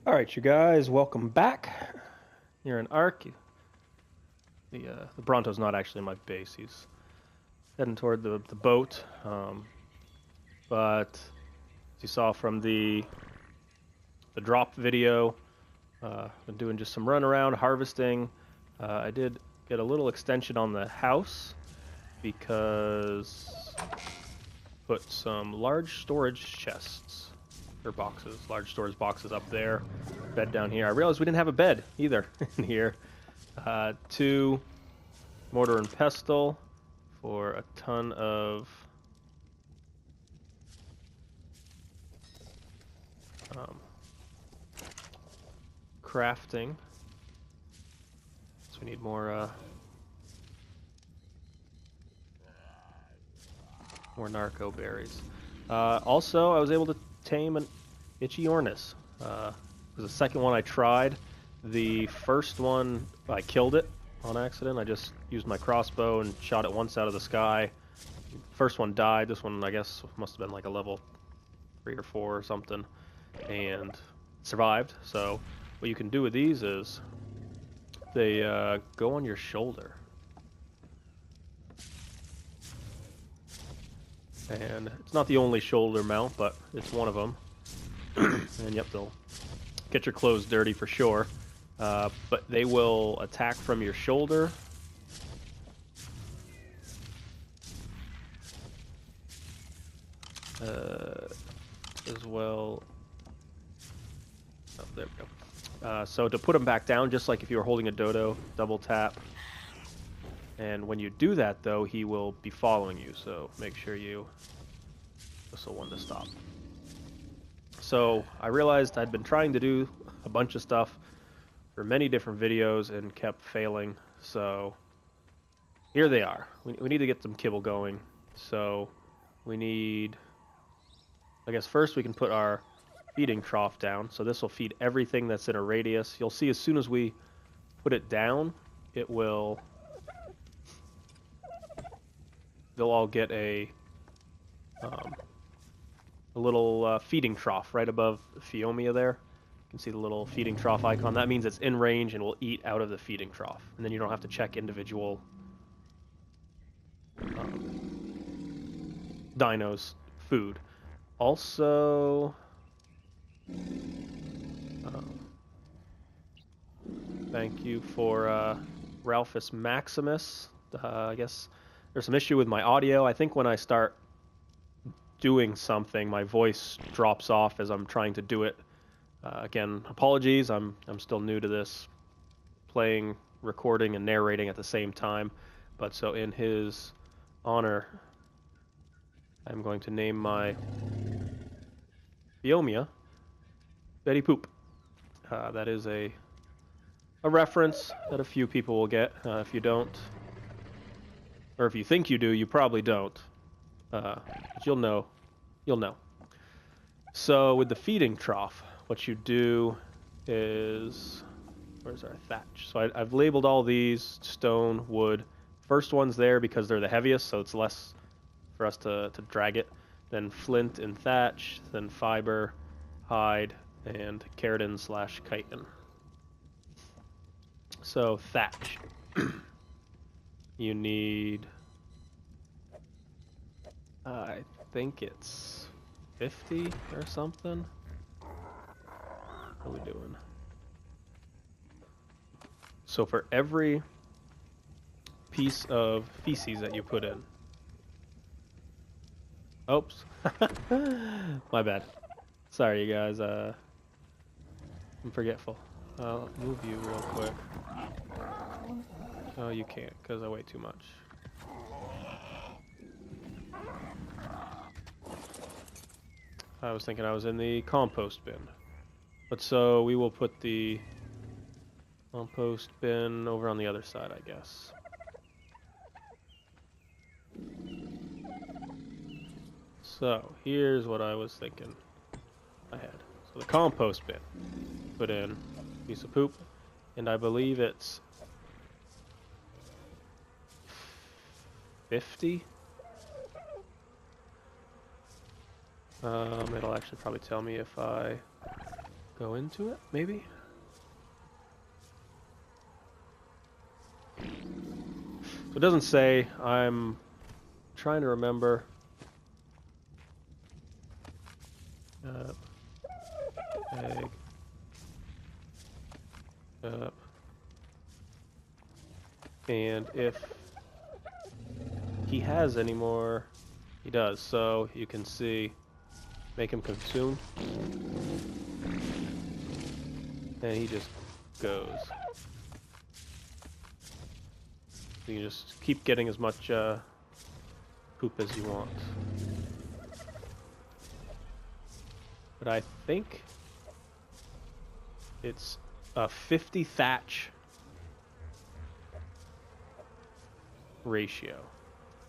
All right, you guys, welcome back. You're in Ark. The Bronto's not actually in my base. He's heading toward the boat. But as you saw from the drop video, been doing just some run around harvesting. I did get a little extension on the house because put some large storage chests or boxes, large storage boxes up there, bed down here. I realized we didn't have a bed either in here. Two mortar and pestle for a ton of crafting. So we need more narco berries. Also, I was able to tame an Ichthyornis. It was the second one I tried. The first one, I killed it on accident. I just used my crossbow and shot it once out of the sky. First one died. This one, I guess, must have been like a level 3 or 4 or something, and survived. So what you can do with these is they go on your shoulder. And it's not the only shoulder mount, but it's one of them. And yep, they'll get your clothes dirty for sure. But they will attack from your shoulder. As well. Oh, there we go. So to put them back down, just like if you were holding a dodo, double tap. And when you do that, though, he will be following you, so make sure you whistle one to stop. So I realized I'd been trying to do a bunch of stuff for many different videos and kept failing, so here they are. We need to get some kibble going, so we need... I guess first we can put our feeding trough down, so this will feed everything that's in a radius. You'll see as soon as we put it down, it will... They'll all get a little feeding trough right above Phiomia there. You can see the little feeding trough icon. That means it's in range and will eat out of the feeding trough. And then you don't have to check individual dinos' food. Also, thank you for Ralphus Maximus. I guess there's some issue with my audio. I think when I start doing something, my voice drops off as I'm trying to do it. Again, apologies. I'm still new to this, playing, recording, and narrating at the same time. But so in his honor, I'm going to name my Phiomia Betty Poop. That is a reference that a few people will get. If you don't, or if you think you do, you probably don't. But you'll know. You'll know. So with the feeding trough, what you do is... Where's our thatch? So I've labeled all these: stone, wood. First one's there because they're the heaviest, so it's less for us to drag it. Then flint and thatch, then fiber, hide, and keratin/chitin. So thatch. You need... I think it's 50 or something. What are we doing? So for every piece of feces that you put in... Oops. My bad. Sorry, you guys. I'm forgetful. I'll move you real quick. Oh, you can't, because I weigh too much. I was thinking I was in the compost bin. But so we will put the compost bin over on the other side, I guess. So here's what I was thinking I had. So the compost bin, put in a piece of poop, and I believe it's 50. It'll actually probably tell me if I go into it, maybe? So it doesn't say. I'm trying to remember. Egg. And if he has any more, he does. So you can see, make him consume, and he just goes. You can just keep getting as much poop as you want. But I think it's a 50 thatch ratio.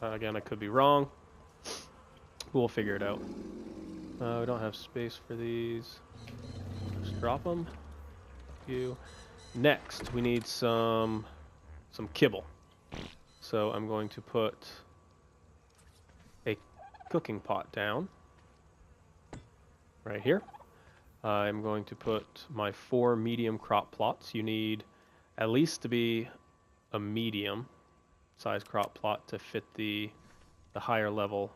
Again, I could be wrong. We'll figure it out. We don't have space for these. Just drop them. Next, we need some kibble. So I'm going to put a cooking pot down right here. I'm going to put my 4 medium crop plots. You need at least to be a medium size crop plot to fit the higher level.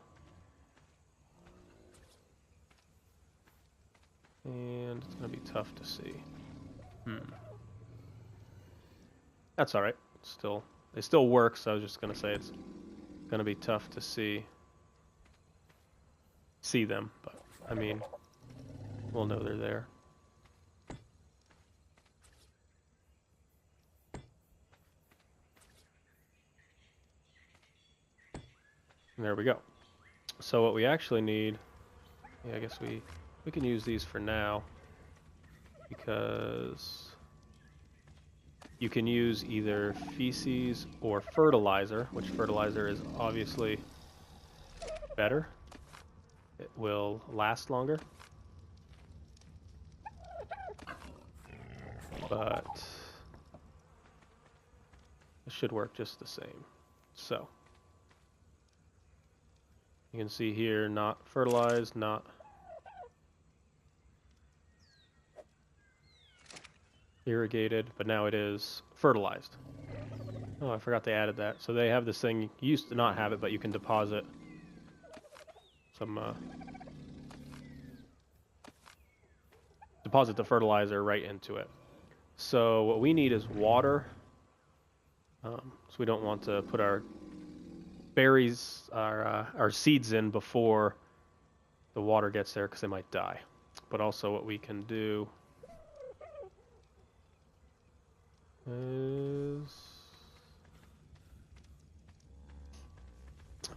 And it's going to be tough to see. That's all right. They still work, so I was just going to say it's going to be tough to see them, but I mean, we'll know they're there. And there we go. So what we actually need, I guess we can use these for now, because you can use either feces or fertilizer, which fertilizer is obviously better. It will last longer. But it should work just the same. So you can see here, not fertilized, not irrigated, but now it is fertilized. Oh, I forgot they added that. So they have this thing, you used to not have it, but you can deposit the fertilizer right into it. So what we need is water. So we don't want to put our berries, our seeds in before the water gets there, because they might die. But also what we can do is...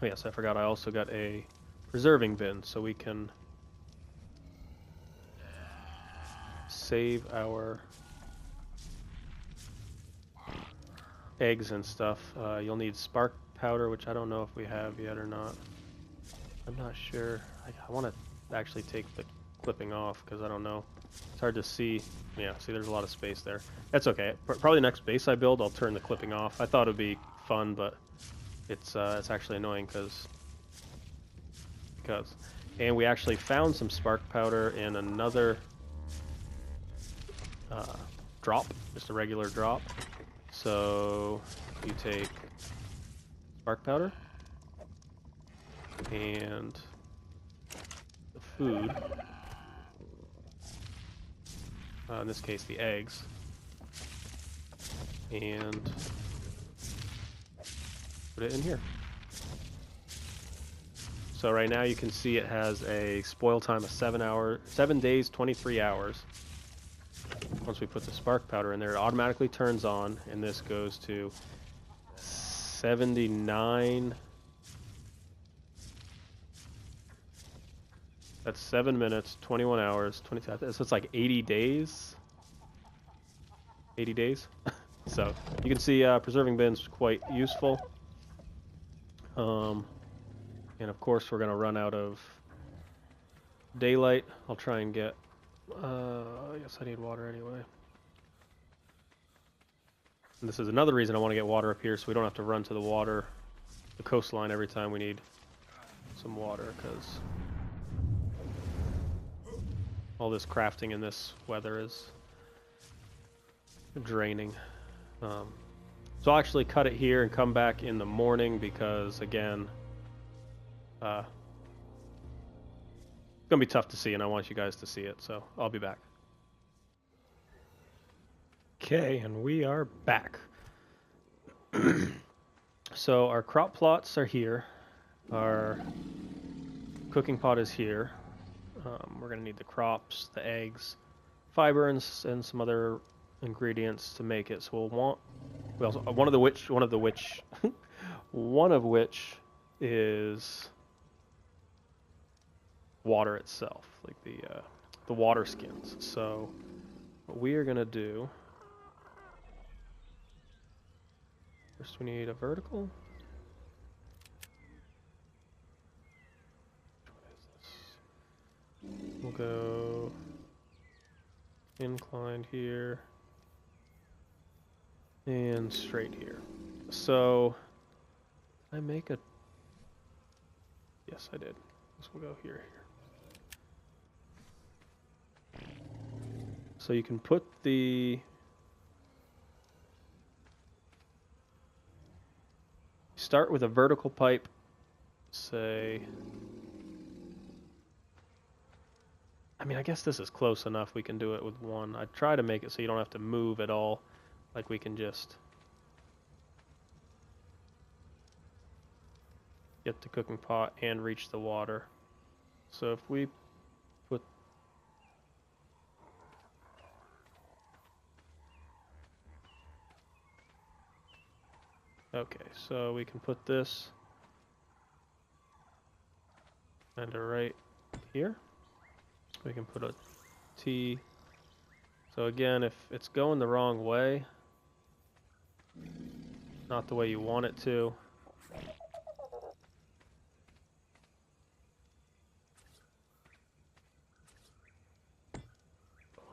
Oh yes, I forgot I also got a preserving bin, so we can save our eggs and stuff. You'll need spark powder, which I don't know if we have yet or not. I'm not sure. I want to actually take the clipping off, because I don't know. It's hard to see. Yeah, see, there's a lot of space there. That's okay. Probably next base I build, I'll turn the clipping off. I thought it'd be fun, but it's actually annoying because. And we actually found some spark powder in another drop, just a regular drop. So you take spark powder and the food, in this case the eggs, and put it in here. So right now you can see it has a spoil time of 7 days, 23 hours. Once we put the spark powder in there, it automatically turns on, and this goes to 79. That's 7 minutes, 21 hours, 25. So it's like 80 days. 80 days. So you can see preserving bins quite useful. And of course we're going to run out of daylight. I'll try and get... I guess I need water anyway. And this is another reason I want to get water up here, so we don't have to run to the coastline every time we need some water, because All this crafting in this weather is draining. So I'll actually cut it here and come back in the morning because, again, it's going to be tough to see, and I want you guys to see it, so I'll be back. Okay, and we are back. So our crop plots are here. Our cooking pot is here. We're going to need the crops, the eggs, fiber, and some other ingredients to make it. So we'll want one of which is water itself, like the water skins. So what we are going to do, first we need a vertical. We'll go inclined here and straight here. So I make a, yes I did. This will go here. So you can put start with a vertical pipe, say, I mean, I guess this is close enough. We can do it with one. I try to make it so you don't have to move at all. Like we can just get the cooking pot and reach the water. So if we put, okay, so we can put this kind of right here. We can put a T. So again, if it's going the wrong way, not the way you want it to,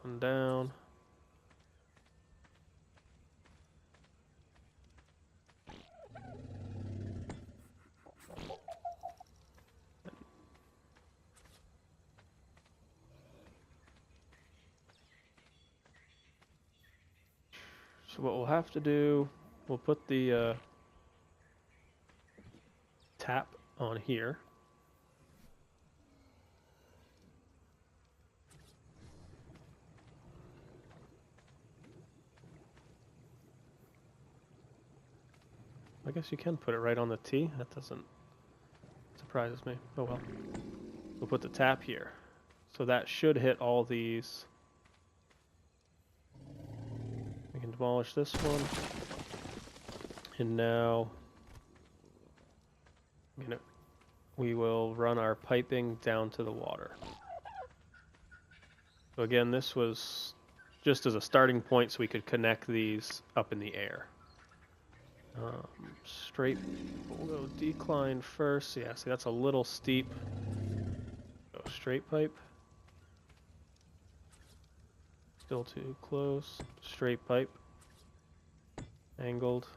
one down. So what we'll have to do, we'll put the tap on here. I guess you can put it right on the T. That doesn't surprise me. Oh well. We'll put the tap here. So that should hit all these. We can demolish this one. And now we will run our piping down to the water. So again, this was just as a starting point so we could connect these up in the air. Straight, we'll go decline first. Yeah, see that's a little steep. Go straight pipe. Still too close. Straight pipe. Angled.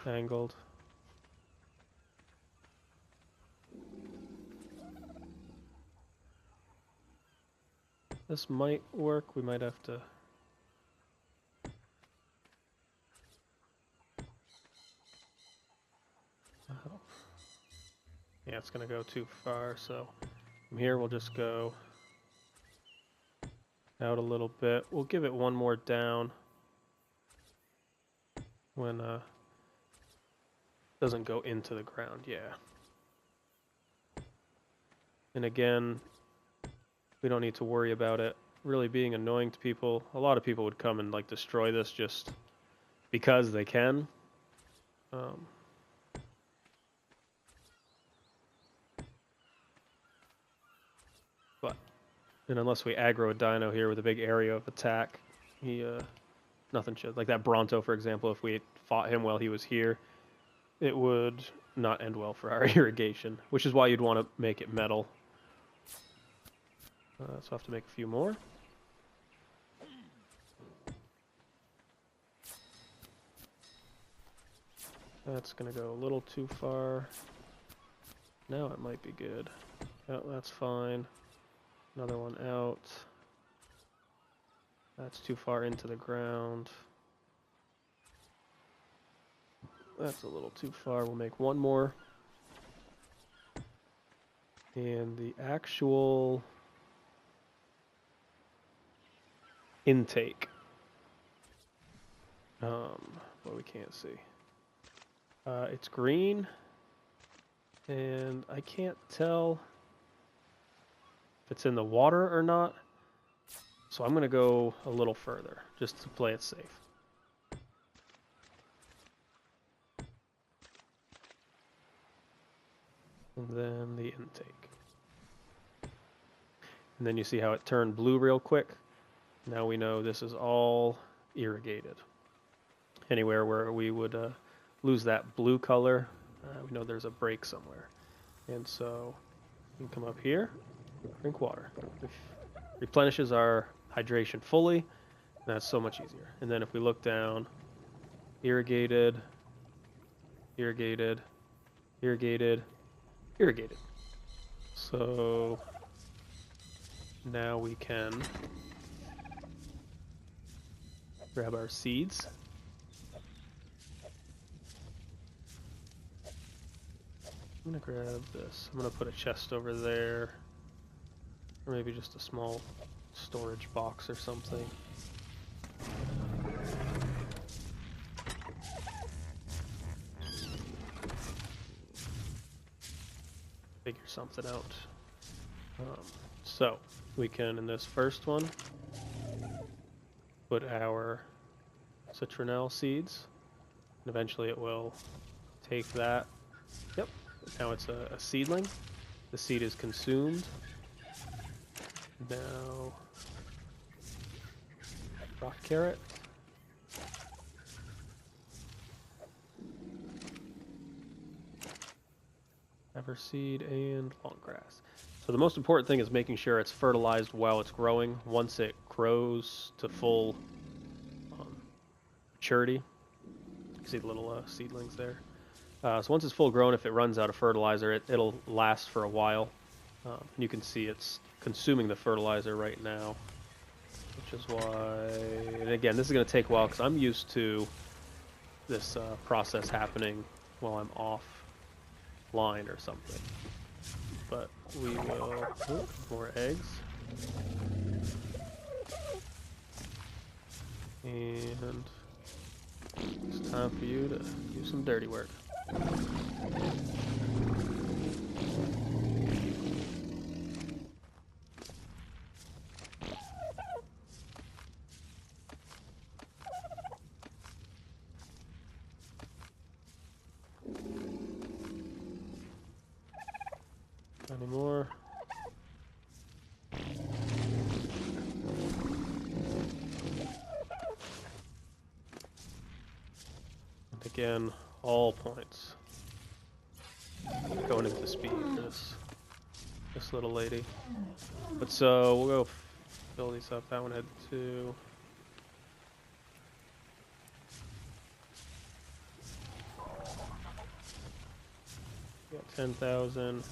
Angled. This might work. We might have to. Yeah, it's going to go too far, so from here we'll just go out a little bit. We'll give it one more down when doesn't go into the ground, yeah. And again, we don't need to worry about it really being annoying to people. A lot of people would come and like destroy this just because they can. And unless we aggro a dino here with a big area of attack, nothing should. Like that Bronto, for example, if we fought him while he was here, it would not end well for our irrigation, which is why you'd want to make it metal. So I'll have to make a few more. That's going to go a little too far. Now it might be good. Oh, that's fine. Another one out. That's too far into the ground. That's a little too far. We'll make one more. And the actual intake. Well, we can't see. It's green, and I can't tell if it's in the water or not. So I'm going to go a little further, just to play it safe. And then the intake. And then you see how it turned blue real quick. Now we know this is all irrigated. Anywhere where we would lose that blue color, we know there's a break somewhere. And so you can come up here, drink water. It replenishes our hydration fully, and that's so much easier. And then if we look down, irrigated, irrigated, irrigated, irrigated. So now we can grab our seeds. I'm gonna grab this. I'm gonna put a chest over there, or maybe just a small storage box or something. Figure something out. So we can, in this first one, put our citronelle seeds, and eventually it will take that. Yep. Now it's a seedling. The seed is consumed. Now, rock carrot. Everseed and long grass. So the most important thing is making sure it's fertilized while it's growing. Once it grows to full maturity, you see the little seedlings there. So once it's full grown, if it runs out of fertilizer, it'll last for a while. And you can see it's consuming the fertilizer right now, which is why, and again, this is going to take a while because I'm used to this process happening while I'm offline or something. But we will, more eggs. And it's time for you to do some dirty work. Any more? And again, all points going into speed for this little lady. But so we'll go fill these up. That one had 2. Got 10,000.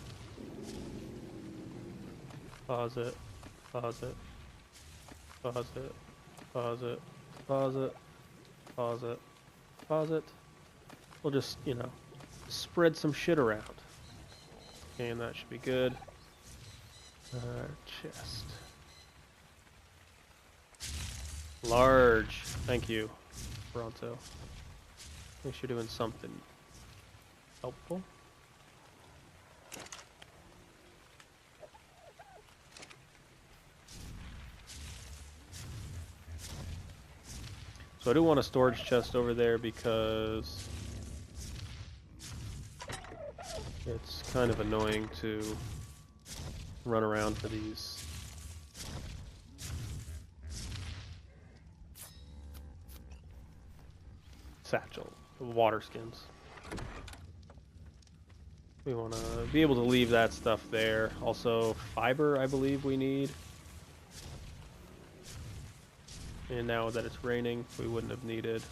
Pause it. Pause it. Pause it. Pause it. Pause it. Pause it. Pause it. We'll just, you know, spread some shit around. Okay, and that should be good. Chest. Large. Thank you, Bronto. At least you're doing something helpful. So I do want a storage chest over there because it's kind of annoying to run around for these satchel water skins. We want to be able to leave that stuff there. Also, fiber, I believe we need. And now that it's raining, we wouldn't have needed.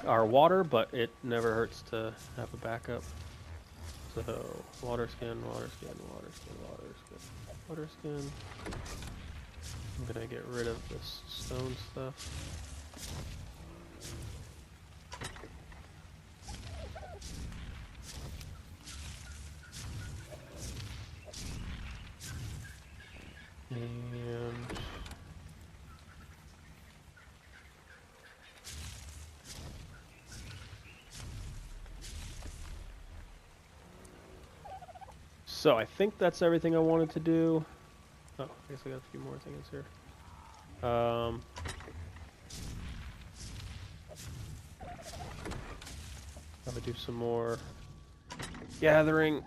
our water, but it never hurts to have a backup. So, water skin, water skin, water skin, water skin, water skin. I'm gonna get rid of this stone stuff. And so I think that's everything I wanted to do. Oh, I guess I got a few more things here. I'm gonna do some more gathering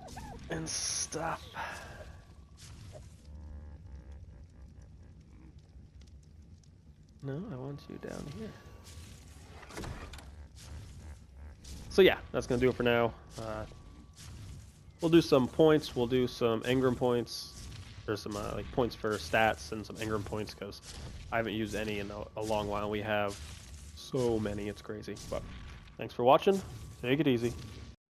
and stuff. No, I want you down here. So yeah, that's gonna do it for now. We'll do some points. We'll do some engram points. There's some like points for stats and some engram points because I haven't used any in a long while. We have so many, it's crazy. But thanks for watching. Take it easy.